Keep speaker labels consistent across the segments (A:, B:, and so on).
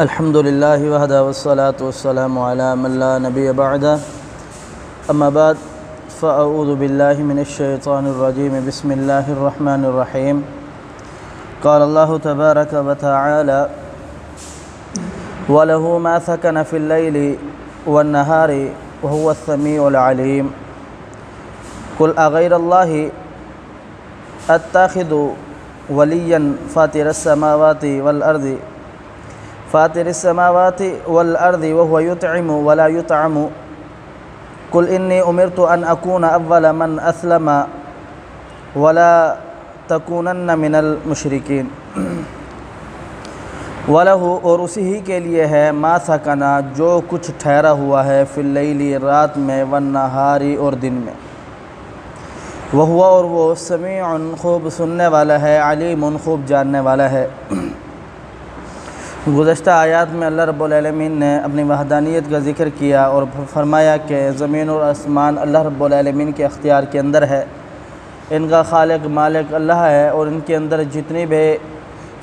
A: الحمد لله وحده والصلاة والسلام على من لا نبي بعده أما بعد فأعوذ بالله من الشيطان الرجيم بسم الله الرحمن الرحيم قال الله تبارك وتعالى وله ما سكن في الليل والنهار وهو السميع العليم قل أغير الله أتخذ وليا فاطر السماوات والأرض وهو يطعم ولا يطعم قل إني أمرت أن أكون أول من أسلم ولا تكونن من المشركين وَلَهُ اور اسی ہی کے لیے ہے ما سکنا جو کچھ ٹھہرا ہوا ہے فی اللیل رات میں والنہاری اور دن میں وَهُوَ اور وہ سمیع خوب سننے والا ہے علیم خوب جاننے والا ہے۔ گزشتہ آیات میں اللہ رب العالمین نے اپنی وحدانیت کا ذکر کیا اور فرمایا کہ زمین اور آسمان اللہ رب العالمین کے اختیار کے اندر ہے، ان کا خالق مالک اللہ ہے اور ان کے اندر جتنی بھی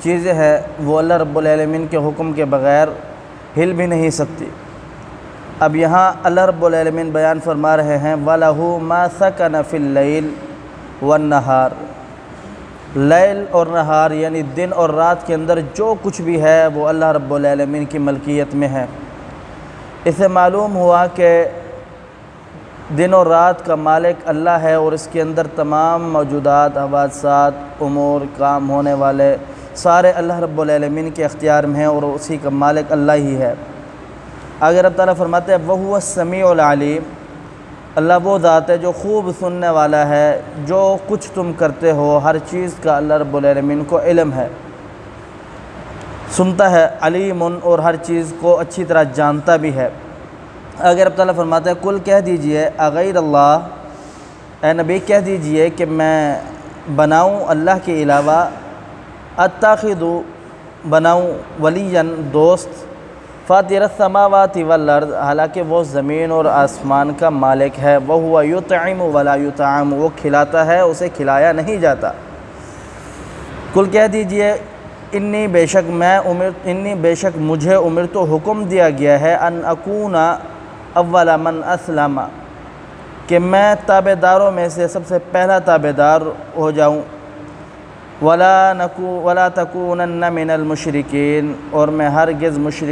A: چیزیں ہیں وہ اللہ رب العالمین کے حکم کے بغیر ہل بھی نہیں سکتی۔ اب یہاں اللہ رب العالمین بیان فرما رہے ہیں وَلَهُ مَا سَكَنَ فِي اللَّيْلِ وَالنَّهَارِ، لیل اور نہار یعنی دن اور رات کے اندر جو کچھ بھی ہے وہ اللہ رب العالمین کی ملکیت میں ہے۔ اس سے معلوم ہوا کہ دن اور رات کا مالک اللہ ہے اور اس کے اندر تمام موجودات، حوادثات، امور، کام ہونے والے سارے اللہ رب العالمین کے اختیار میں ہیں اور اسی کا مالک اللہ ہی ہے۔ آگے رب تعالیٰ فرماتے ہیں وَهُوَ السَّمِيعُ الْعَلِيمُ، اللہ وہ ذات ہے جو خوب سننے والا ہے، جو کچھ تم کرتے ہو ہر چیز کا اللہ رب العالمین کو علم ہے، سنتا ہے، علیم اور ہر چیز کو اچھی طرح جانتا بھی ہے۔ آگے رب تعالیٰ فرماتے ہیں کل کہہ دیجئے اغیر اللہ، اے نبی کہہ دیجئے کہ میں بناؤں اللہ کے علاوہ، اتخذ بناؤں ولیاً دوست، فاطر السماوات والارض حالانکہ وہ زمین اور آسمان کا مالک ہے، وہو یطعم ولا یطعم وہ کھلاتا ہے اسے کھلایا نہیں جاتا۔ کل کہہ دیجئے انی بے شک مجھے امرت حکم دیا گیا ہے ان اکون اول من اسلم کہ میں تابع داروں میں سے سب سے پہلا تابع دار ہو جاؤں، ولا تکونن من المشرکین اور میں ہرگز مشرک